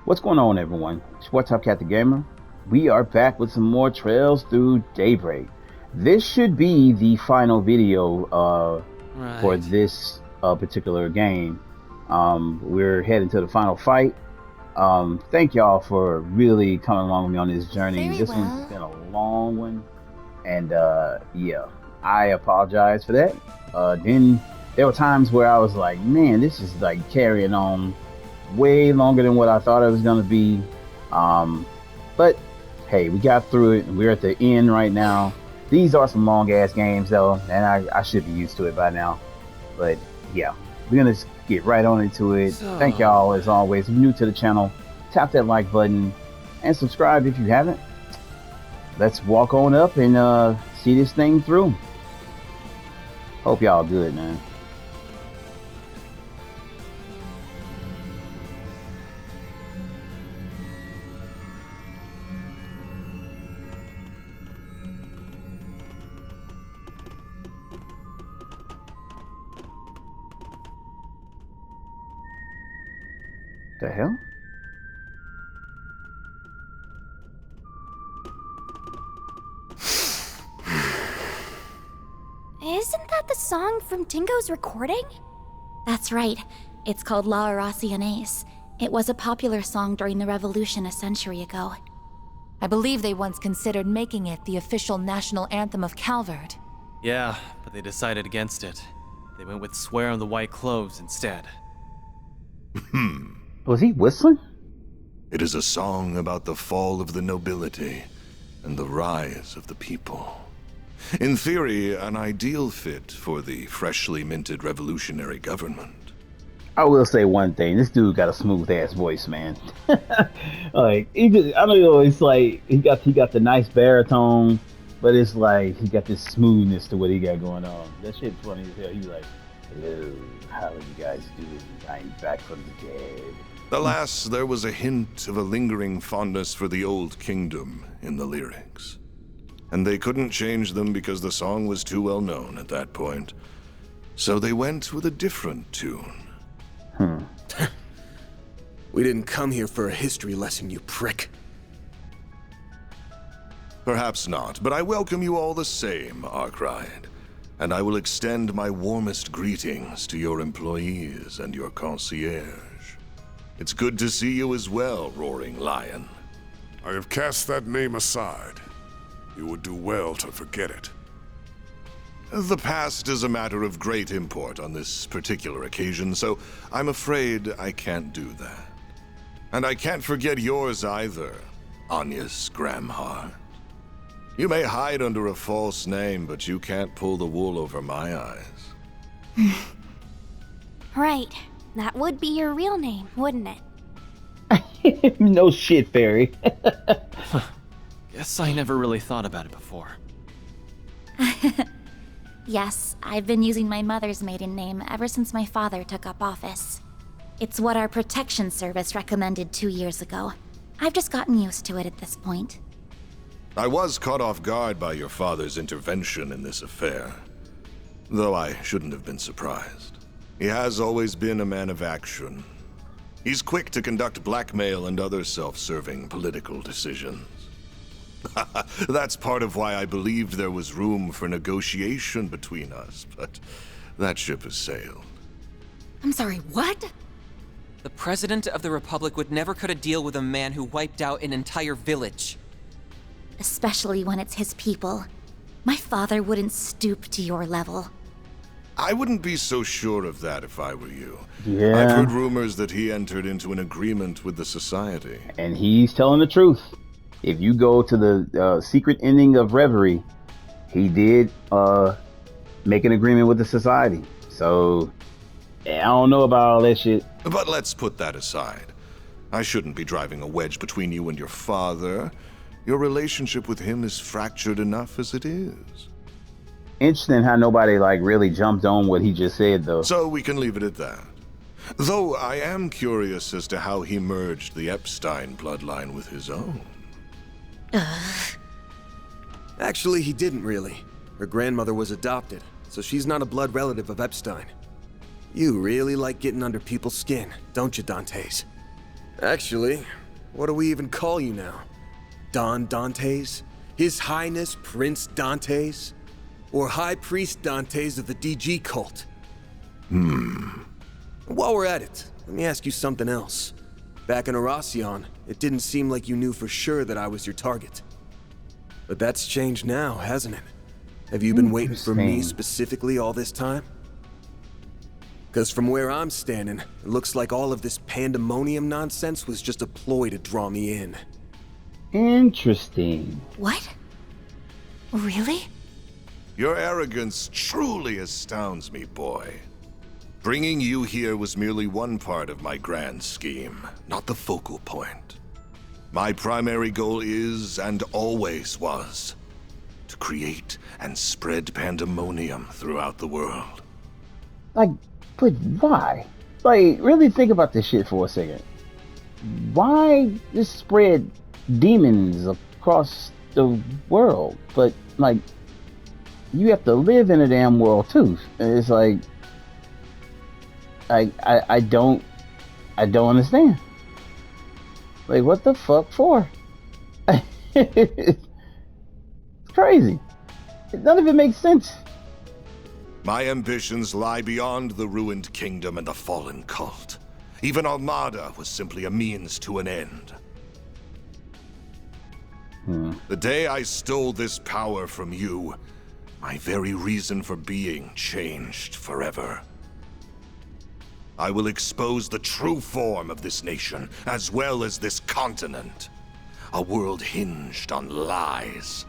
What's going on, everyone? It's What's Up, Cat the Gamer. We are back with some more Trails Through Daybreak. This should be the final video for this particular game. We're heading to the final fight. Thank y'all for really coming along with me on this journey. One's been a long one, and yeah, I apologize for that. Then there were times where I was like, man, this is like carrying on way longer than what I thought it was going to be. But hey, we got through it, and we're at the end right now. These are some long ass games though, and I should be used to it by now. But yeah, we're gonna get right on into it. Thank y'all as always. If you're new to the channel, tap that like button and subscribe if you haven't. Let's walk on up and see this thing through. Hope y'all good, man. The hell? Isn't that the song from Tingo's recording? That's right. It's called La Oraciones. It was a popular song during the revolution a century ago. I believe they once considered making it the official national anthem of Calvard. Yeah, but they decided against it. They went with Swear on the White Cloves instead. Was he whistling? It is a song about the fall of the nobility and the rise of the people. In theory, an ideal fit for the freshly minted revolutionary government. I will say one thing: this dude got a smooth ass voice, man. Like I don't know, it's like he got the nice baritone, but it's like he got this smoothness to what he got going on. That shit's funny as hell. He's like, "Hello, how are you guys doing? I'm back from the dead." Alas, there was a hint of a lingering fondness for the old kingdom in the lyrics. And they couldn't change them because the song was too well known at that point. So they went with a different tune. We didn't come here for a history lesson, you prick. Perhaps not, but I welcome you all the same, Arkride. And I will extend my warmest greetings to your employees and your concierge. It's good to see you as well, Roaring Lion. I have cast that name aside. You would do well to forget it. The past is a matter of great import on this particular occasion, so I'm afraid I can't do that. And I can't forget yours either, Agnes Gramhart. You may hide under a false name, but you can't pull the wool over my eyes. Right. That would be your real name, wouldn't it? No shit, Fairy. Guess I never really thought about it before. Yes, I've been using my mother's maiden name ever since my father took up office. It's what our protection service recommended 2 years ago. I've just gotten used to it at this point. I was caught off guard by your father's intervention in this affair, though I shouldn't have been surprised. He has always been a man of action. He's quick to conduct blackmail and other self-serving political decisions. That's part of why I believed there was room for negotiation between us, but that ship has sailed. I'm sorry, what? The President of the Republic would never cut a deal with a man who wiped out an entire village. Especially when it's his people. My father wouldn't stoop to your level. I wouldn't be so sure of that if I were you. Yeah. I've heard rumors that he entered into an agreement with the Society. And he's telling the truth. If you go to the secret ending of Reverie, he did make an agreement with the Society. So, I don't know about all that shit. But let's put that aside. I shouldn't be driving a wedge between you and your father. Your relationship with him is fractured enough as it is. Interesting how nobody like really jumped on what he just said though. So we can leave it at that. Though I am curious as to how he merged the Epstein bloodline with his own. Actually, he didn't really. Her grandmother was adopted, so she's not a blood relative of Epstein. You really like getting under people's skin, don't you, Dantès? Actually, what do we even call you now? Don Dantès? His Highness Prince Dantès? Or High Priest Dantès of the DG cult? While we're at it, let me ask you something else. Back in Arasion, it didn't seem like you knew for sure that I was your target. But that's changed now, hasn't it? Have you been waiting for me specifically all this time? Because from where I'm standing, it looks like all of this pandemonium nonsense was just a ploy to draw me in. Interesting. What? Really? Your arrogance truly astounds me, boy. Bringing you here was merely one part of my grand scheme, not the focal point. My primary goal is, and always was, to create and spread pandemonium throughout the world. Like, but why? Like, really think about this shit for a second. Why just spread demons across the world? But, like, you have to live in a damn world, too. And it's like, I don't understand. Like, what the fuck for? It's crazy. None of it makes sense. My ambitions lie beyond the ruined kingdom and the fallen cult. Even Armada was simply a means to an end. The day I stole this power from you, my very reason for being changed forever. I will expose the true form of this nation, as well as this continent. A world hinged on lies.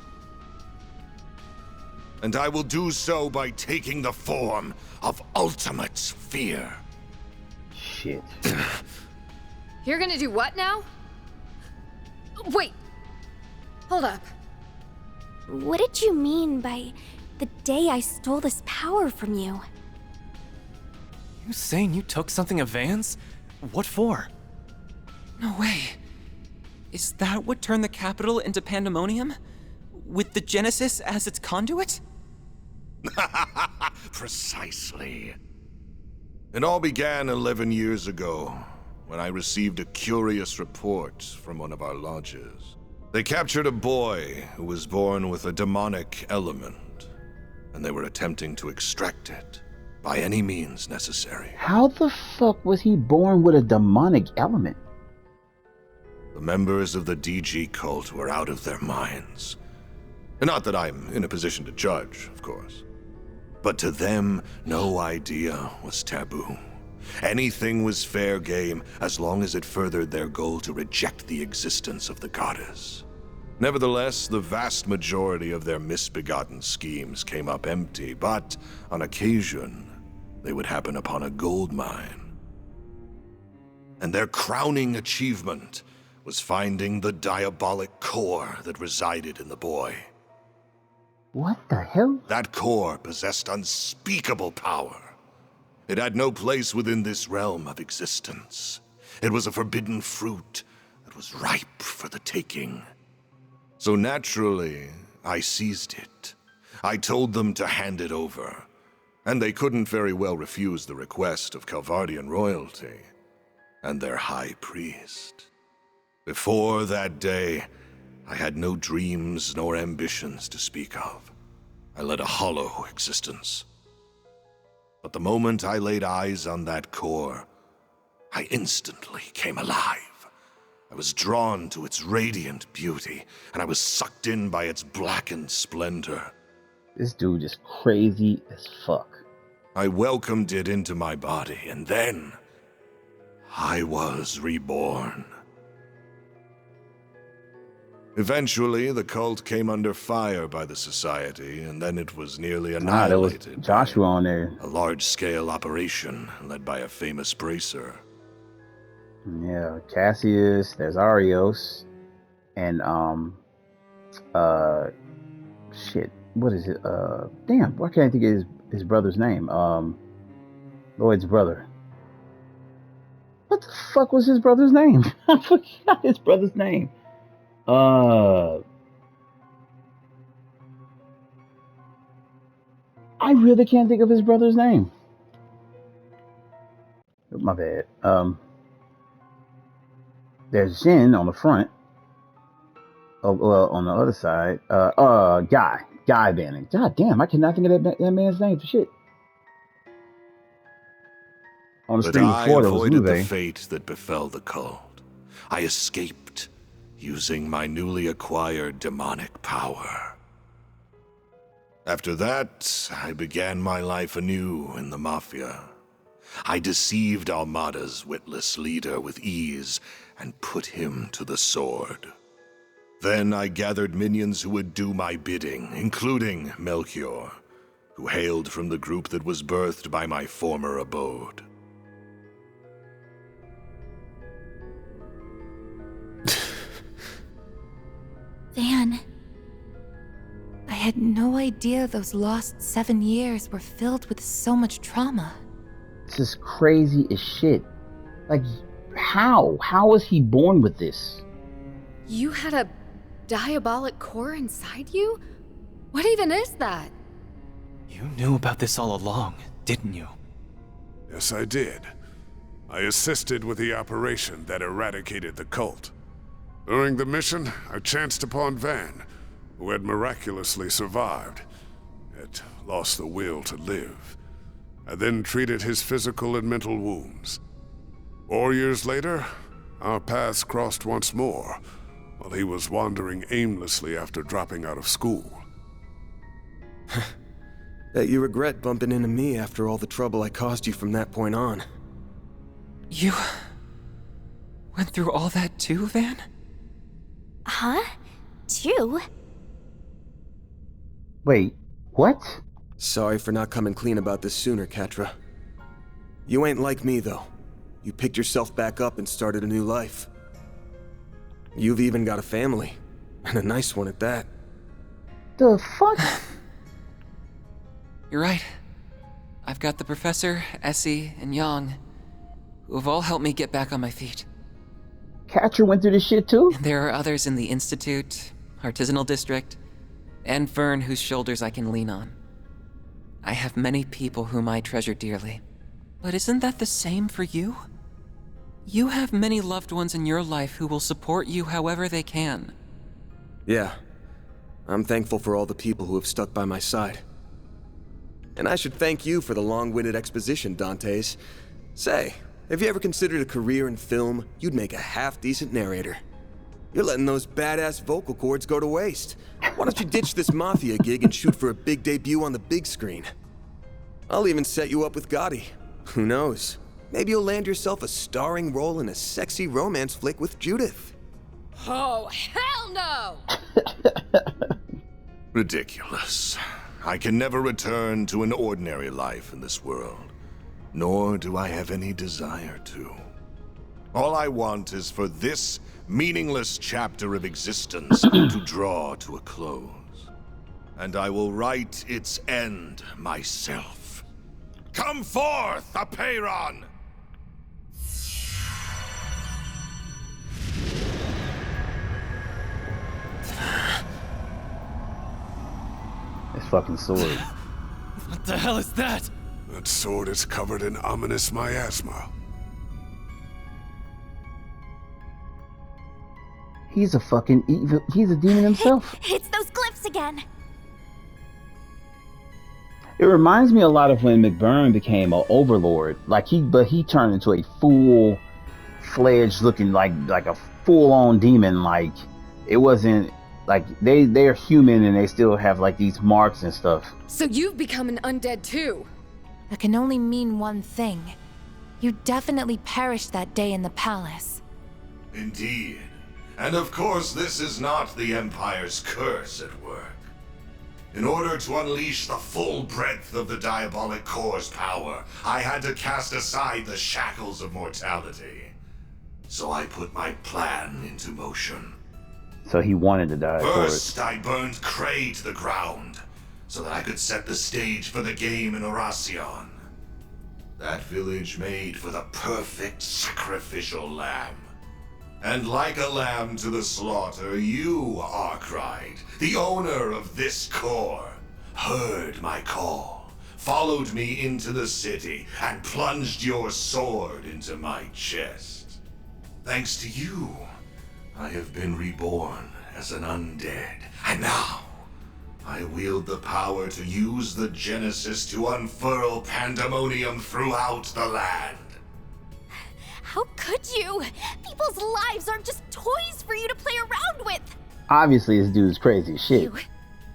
And I will do so by taking the form of ultimate fear. Shit. You're gonna do what now? Wait! Hold up. What did you mean by the day I stole this power from you? You saying you took something of Van's? What for? No way. Is that what turned the capital into pandemonium? With the Genesis as its conduit? Precisely. It all began 11 years ago, when I received a curious report from one of our lodges. They captured a boy who was born with a demonic element, and they were attempting to extract it by any means necessary. How the fuck was he born with a demonic element? The members of the DG cult were out of their minds. Not that I'm in a position to judge, of course. But to them, no idea was taboo. Anything was fair game as long as it furthered their goal to reject the existence of the goddess. Nevertheless, the vast majority of their misbegotten schemes came up empty, but on occasion, they would happen upon a gold mine. And their crowning achievement was finding the diabolic core that resided in the boy. What the hell? That core possessed unspeakable power. It had no place within this realm of existence. It was a forbidden fruit that was ripe for the taking. So naturally, I seized it. I told them to hand it over, and they couldn't very well refuse the request of Calvardian royalty and their high priest. Before that day, I had no dreams nor ambitions to speak of. I led a hollow existence. But the moment I laid eyes on that core, I instantly came alive. I was drawn to its radiant beauty, and I was sucked in by its blackened splendor. This dude is crazy as fuck. I welcomed it into my body, and then I was reborn. Eventually, the cult came under fire by the Society, and then it was nearly annihilated. There was Joshua on there. A large-scale operation led by a famous bracer. Yeah, Cassius, there's Arios, and shit, what is it? Damn, why can't I think of his brother's name? Lloyd's brother. What the fuck was his brother's name? I forgot his brother's name. I really can't think of his brother's name. My bad. There's Jin on the front. Oh, well, on the other side, Guy Bannon. God damn, I cannot think of that man's name for shit. On the But screen I before there was avoided the Uwe. fate that befell the cult. I escaped using my newly acquired demonic power. After that, I began my life anew in the Mafia. I deceived Armada's witless leader with ease and put him to the sword. Then I gathered minions who would do my bidding, including Melchior, who hailed from the group that was birthed by my former abode. Van. I had no idea those lost 7 years were filled with so much trauma. This is crazy as shit. Like, how? How was he born with this? You had a diabolic core inside you? What even is that? You knew about this all along, didn't you? Yes, I did. I assisted with the operation that eradicated the cult. During the mission, I chanced upon Van, who had miraculously survived, yet lost the will to live. I then treated his physical and mental wounds. 4 years later, our paths crossed once more, while he was wandering aimlessly after dropping out of school. Bet you regret bumping into me after all the trouble I caused you from that point on. You went through all that too, Van? Huh? Too? Wait, what? Sorry for not coming clean about this sooner, Catra. You ain't like me, though. You picked yourself back up and started a new life. You've even got a family, and a nice one at that. The fuck? You're right. I've got the Professor, Essie, and Yang, who have all helped me get back on my feet. Catcher went through this shit too? And there are others in the Institute, Artisanal District, and Vern whose shoulders I can lean on. I have many people whom I treasure dearly. But isn't that the same for you? You have many loved ones in your life who will support you however they can. Yeah. I'm thankful for all the people who have stuck by my side. And I should thank you for the long-winded exposition, Dantès. Say, have you ever considered a career in film? You'd make a half-decent narrator. You're letting those badass vocal cords go to waste. Why don't you ditch this Mafia gig and shoot for a big debut on the big screen? I'll even set you up with Gotti. Who knows? Maybe you'll land yourself a starring role in a sexy romance flick with Judith. Oh, hell no! Ridiculous. I can never return to an ordinary life in this world, nor do I have any desire to. All I want is for this meaningless chapter of existence to draw to a close. And I will write its end myself. Come forth, Apeiron! This fucking sword. What the hell is that? That sword is covered in ominous miasma. He's a fucking evil. He's a demon himself. It's those glyphs again! It reminds me a lot of when McBurn became an overlord. Like he turned into a full-fledged looking like a full-on demon. Like it wasn't like they're human and they still have like these marks and stuff. So you've become an undead too? That can only mean one thing. You definitely perished that day in the palace. Indeed. And of course, this is not the Empire's curse at work. In order to unleash the full breadth of the Diabolic Core's power, I had to cast aside the shackles of mortality. So I put my plan into motion. So he wanted to die. First, I burned Cray to the ground, so that I could set the stage for the game in Oracion. That village made for the perfect sacrificial lamb. And like a lamb to the slaughter, you, Arkwright, the owner of this core, heard my call, followed me into the city, and plunged your sword into my chest. Thanks to you, I have been reborn as an undead. And now, I wield the power to use the Genesis to unfurl pandemonium throughout the land. How could you? People's lives aren't just toys for you to play around with. Obviously, this dude's crazy as shit.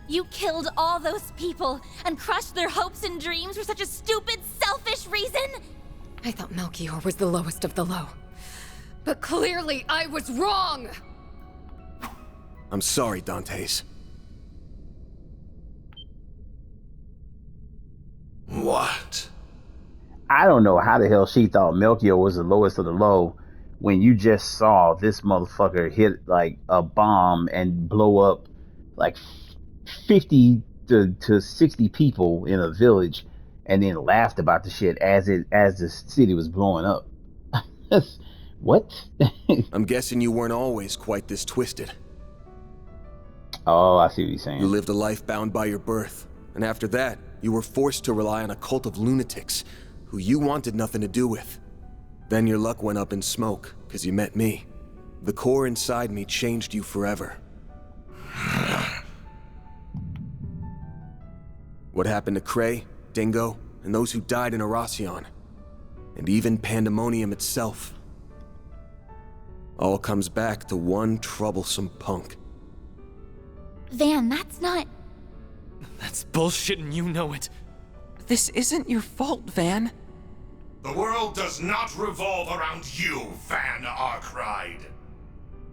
You killed all those people and crushed their hopes and dreams for such a stupid, selfish reason? I thought Melchior was the lowest of the low. But clearly I was wrong! I'm sorry, Dantès. What? I don't know how the hell she thought Melchior was the lowest of the low when you just saw this motherfucker hit like a bomb and blow up like 50 to 60 people in a village and then laughed about the shit as the city was blowing up. What? I'm guessing you weren't always quite this twisted. Oh, I see what you're saying. You lived a life bound by your birth, and after that, you were forced to rely on a cult of lunatics who you wanted nothing to do with. Then your luck went up in smoke, because you met me. The core inside me changed you forever. What happened to Cray, Dingo, and those who died in Arasion, and even Pandemonium itself, all comes back to one troublesome punk. Van, that's not... That's bullshit and you know it. This isn't your fault, Van. The world does not revolve around you, Van Arkwright.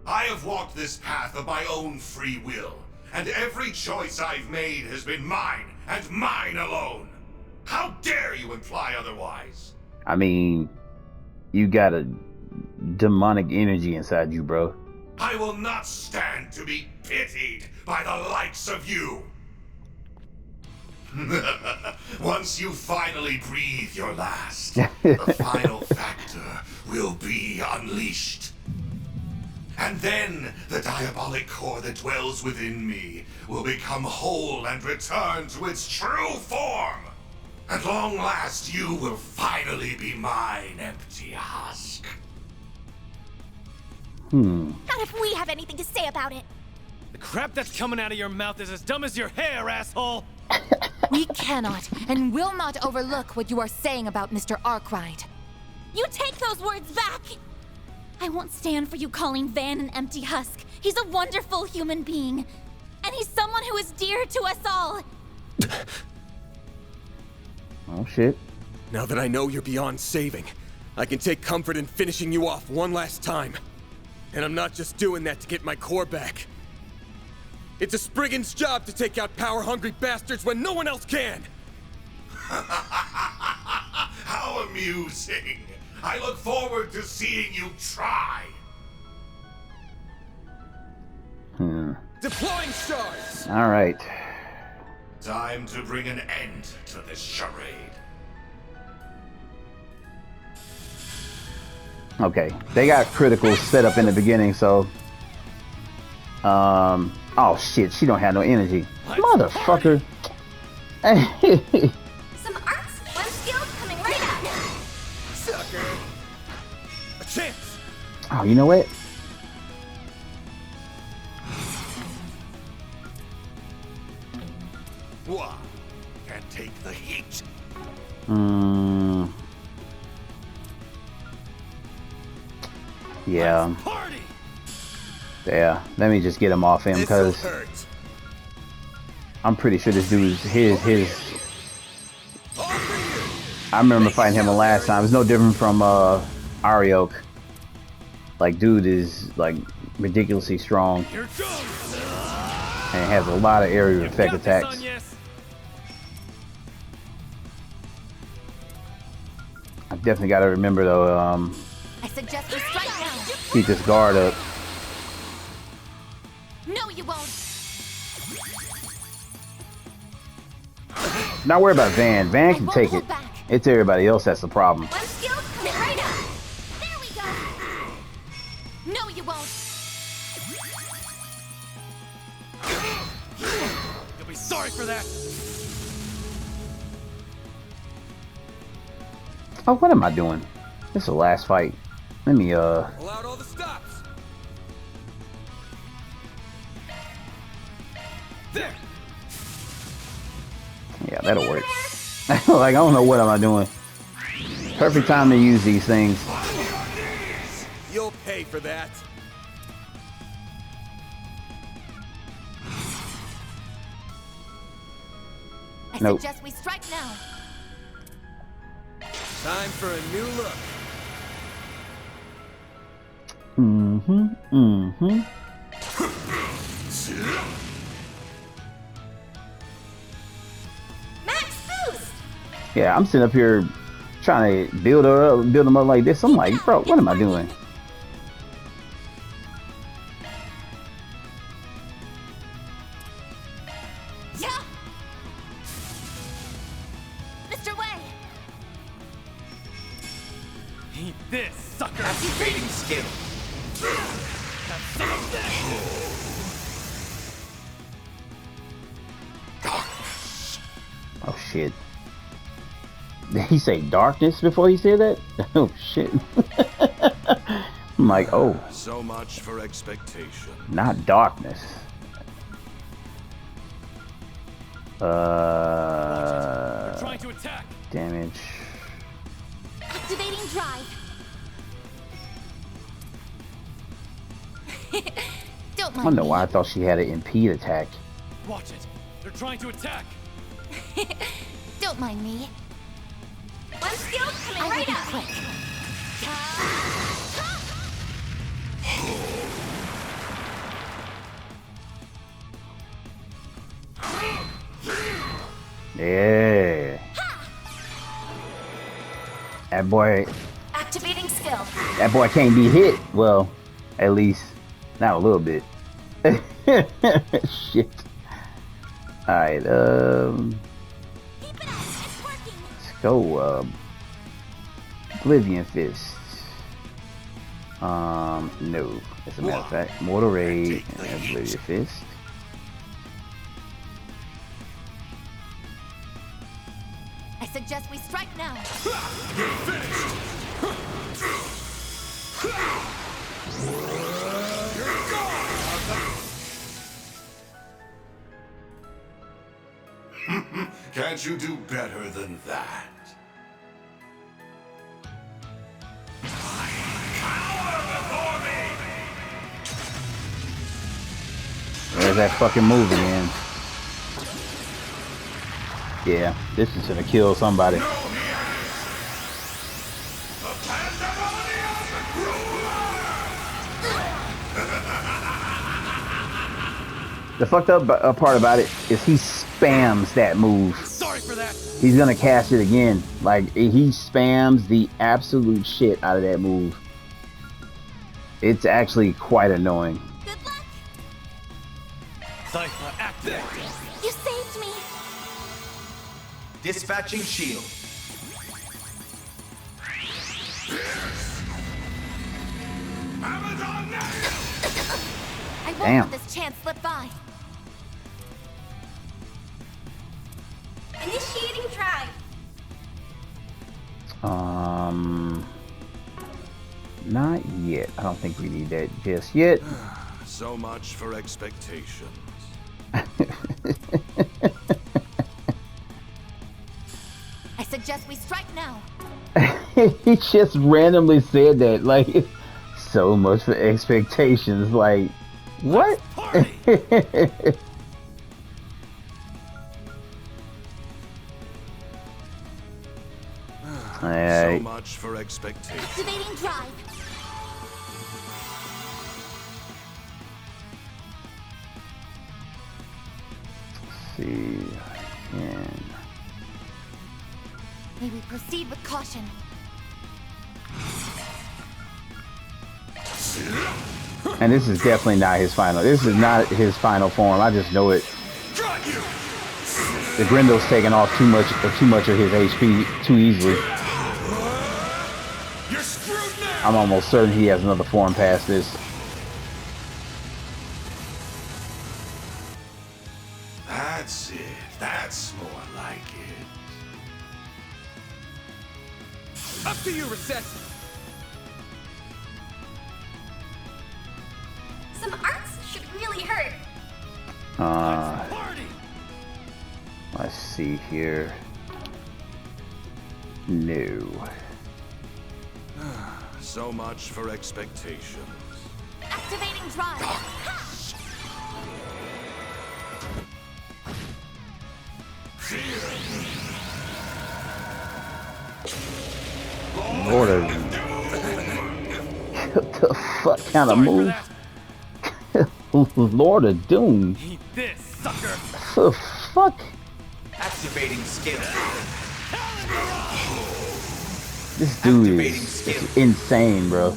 I have walked this path of my own free will, and every choice I've made has been mine, and mine alone. How dare you imply otherwise? I mean, you got a demonic energy inside you, bro. I will not stand to be pitied by the likes of you. Once you finally breathe your last, the final factor will be unleashed. And then the diabolic core that dwells within me will become whole and return to its true form. At long last, you will finally be mine, empty husk. Not if we have anything to say about it. The crap that's coming out of your mouth is as dumb as your hair, asshole! We cannot and will not overlook what you are saying about Mr. Arkwright. You take those words back! I won't stand for you calling Van an empty husk. He's a wonderful human being. And he's someone who is dear to us all. Oh, shit. Now that I know you're beyond saving, I can take comfort in finishing you off one last time. And I'm not just doing that to get my core back. It's a Spriggan's job to take out power-hungry bastards when no one else can! How amusing! I look forward to seeing you try! Deploying stars! Alright. Time to bring an end to this charade. Okay, they got critical set up in the beginning, so... Oh shit, she don't have no energy. Motherfucker! Some arts, one skill coming right up. Sucker! A chance! Oh, you know what? What? Can't take the heat. Yeah. Yeah, let me just get him off him, because I'm pretty sure this dude's his. I remember fighting him the last time. It's no different from Ariok. Like, dude is like ridiculously strong and has a lot of area effect attacks. I definitely got to remember though. I suggest we strike now. Keep this guard up. No, you won't. Not worry about Van. Van can take it. It's everybody else that's the problem. One skill coming right up. There we go. No, you won't. You'll be sorry for that. Oh, what am I doing? This is the last fight. Let me Pull out all the stops. There. Yeah, that'll work. Like, I don't know what am I doing. Perfect time to use these things. You'll pay for that. Nope. I suggest we strike now. Time for a new look. Max boost! Yeah, I'm sitting up here trying to build them up like this. I'm like, bro, what am I doing? Yeah. Mr. Way. Eat this, sucker! Activating skill. Oh shit. Did he say darkness before he said that? Oh shit. I'm like, oh. So much for expectation. Not darkness. They're trying to attack. Damage. Activating drive. Don't I mind don't know me. why I thought she had an impede attack. Watch it. They're trying to attack. Don't mind me. One skill coming I will right be up. quick. Yeah. That boy Activating skill. That boy can't be hit. Well, at least not a little bit. Shit. Alright, Keep it up. It's working. let's go, Oblivion Fist. No. As a matter of fact, Mortal Raid and Oblivion Fist. I suggest we strike now. Can't you do better than that? There's that fucking move again. Yeah, this is gonna kill somebody. The fucked up part about it is he spams that move. Sorry for that. He's gonna cast it again. Like, he spams the absolute shit out of that move. It's actually quite annoying. Good luck. Cypher, active. You saved me. Dispatching shield. I won't Damn. let this chance slip by. Initiating drive. Not yet. I don't think we need that just yet. So much for expectations. I suggest we strike now. He just randomly said that. Like, so much for expectations. Like, what? So much for expectations. Activating drive. Let's see. And May we proceed with caution. this is definitely not his final. This is not his final form. I just know it. The Grindel's taking off too much of his HP too easily. I'm almost certain he has another form past this. That's it. That's more like it. Up to you, Reset. really hurt. Let's see here. No. So much for expectations. Activating drive. Lord of what the fuck kind of move? Lord of Doom. Eat this, sucker. The fuck? Activating skill. This dude is insane, bro.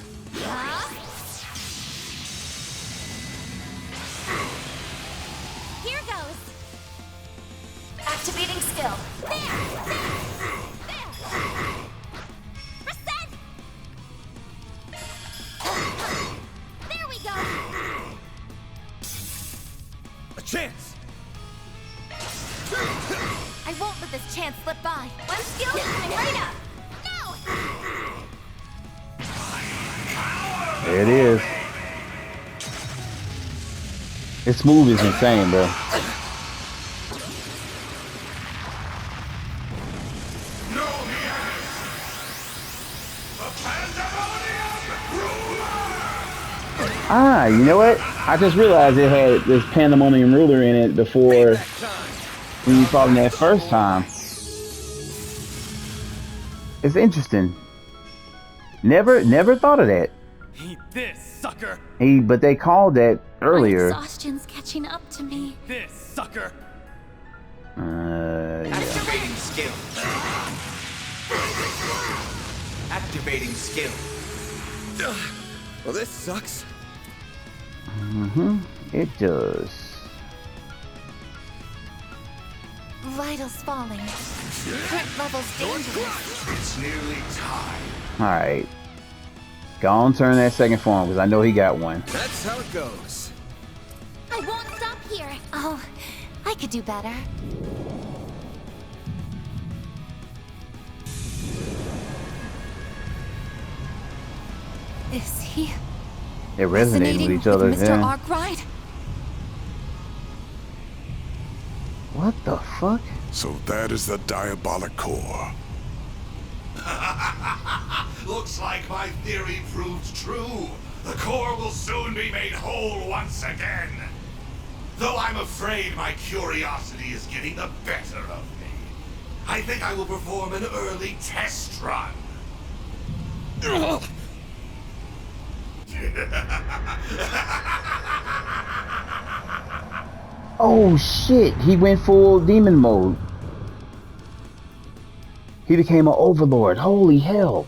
Here goes. Activating skill. There. Reset. There we go. A chance! I won't let this chance slip by. One skill coming right up. No. There it is. This move is insane, bro. Ah, you know what? I just realized it had this Pandemonium ruler in it before when you fought him that first time. It's interesting. Never thought of that. Eat this, sucker. But they called that earlier. My exhaustion's catching up to me. This, sucker. Yeah. Activating skill. Activating skill. Well, this sucks. It does. Vitals falling. Current levels dangerous. It's nearly time. Alright. Go on, turn that second form, because I know he got one. That's how it goes. I won't stop here. Oh, I could do better. Is he They're resonating with each other. Mr. Yeah. Arkwright? What the fuck? So that is the diabolic core. Looks like my theory proved true. The core will soon be made whole once again. Though I'm afraid my curiosity is getting the better of me. I think I will perform an early test run. Oh shit, he went full demon mode. He became an overlord. Holy hell.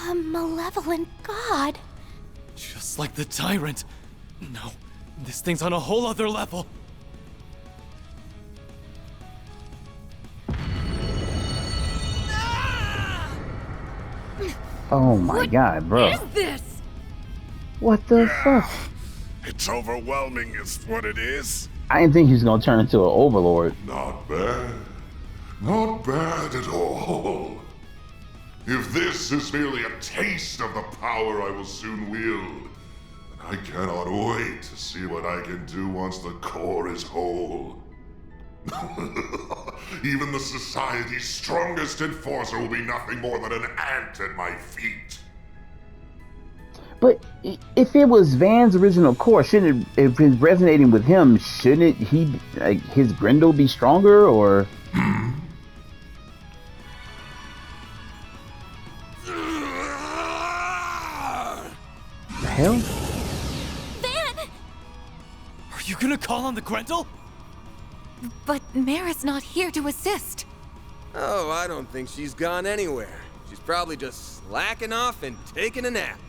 A malevolent god. Just like the tyrant. No, this thing's on a whole other level. Oh my god, bro. What is this? What the fuck? It's overwhelming is what it is. I didn't think he was gonna turn into an overlord. Not bad. Not bad at all. If this is merely a taste of the power I will soon wield, then I cannot wait to see what I can do once the core is whole. Even the society's strongest enforcer will be nothing more than an ant at my feet. But if it was Van's original core, shouldn't it, if it's resonating with him, shouldn't he, like, his Grendel be stronger, or? The hell? Van! Are you gonna call on the Grendel? But Mara's not here to assist. Oh, I don't think she's gone anywhere. She's probably just slacking off and taking a nap.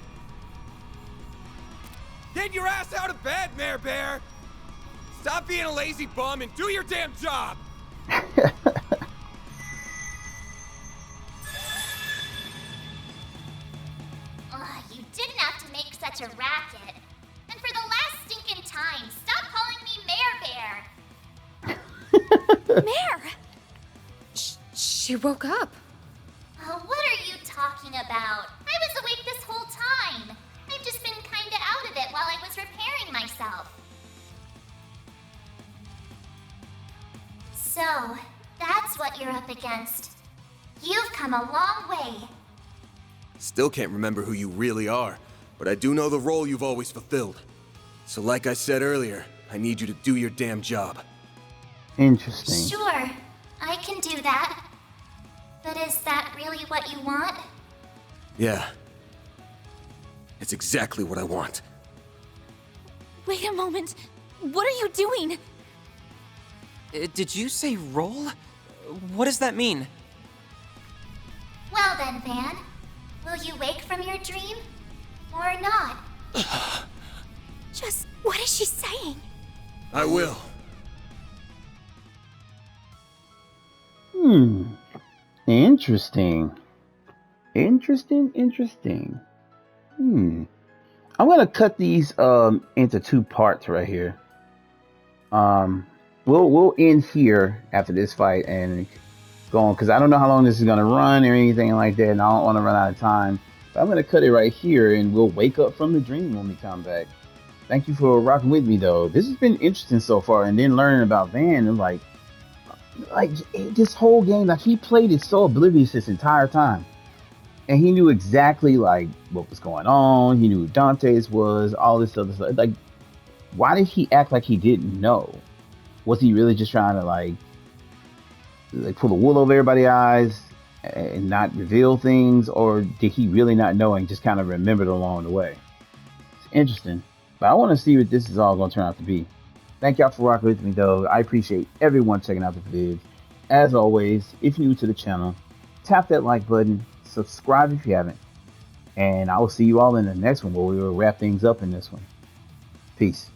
Get your ass out of bed, Mare Bear! Stop being a lazy bum and do your damn job! You didn't have to make such a racket. And for the last stinking time, stop calling me Mare Bear. Mare! She woke up. What are you talking about? I was awake this whole time. I've just been kinda out of it while I was you're up against. You've come a long way. Still can't remember who you really are, but I do know the role you've always fulfilled. So like I said earlier, I need you to do your damn job. Interesting. Sure, I can do that. But is that really what you want? Yeah. It's exactly what I want. Wait a moment. What are you doing? Did you say roll? What does that mean? Well then, Van. Will you wake from your dream? Or not? Just what is she saying? I will. Interesting. Interesting. I'm gonna cut these into 2 parts right here. We'll end here after this fight and go on, because I don't know how long this is gonna run or anything like that, and I don't want to run out of time. But I'm gonna cut it right here, and we'll wake up from the dream when we come back. Thank you for rocking with me, though. This has been interesting so far, and then learning about Van and like this whole game, like he played it so oblivious this entire time, and he knew exactly like what was going on. He knew who Dantès was, all this other stuff. Like, why did he act like he didn't know? Was he really just trying to like pull the wool over everybody's eyes and not reveal things, or did he really not know and just kind of remembered along the way? It's interesting, but I want to see what this is all going to turn out to be. Thank y'all for rocking with me, though. I appreciate everyone checking out the vids. As always, if you're new to the channel, tap that like button, subscribe if you haven't, and I will see you all in the next one where we will wrap things up in this one. Peace.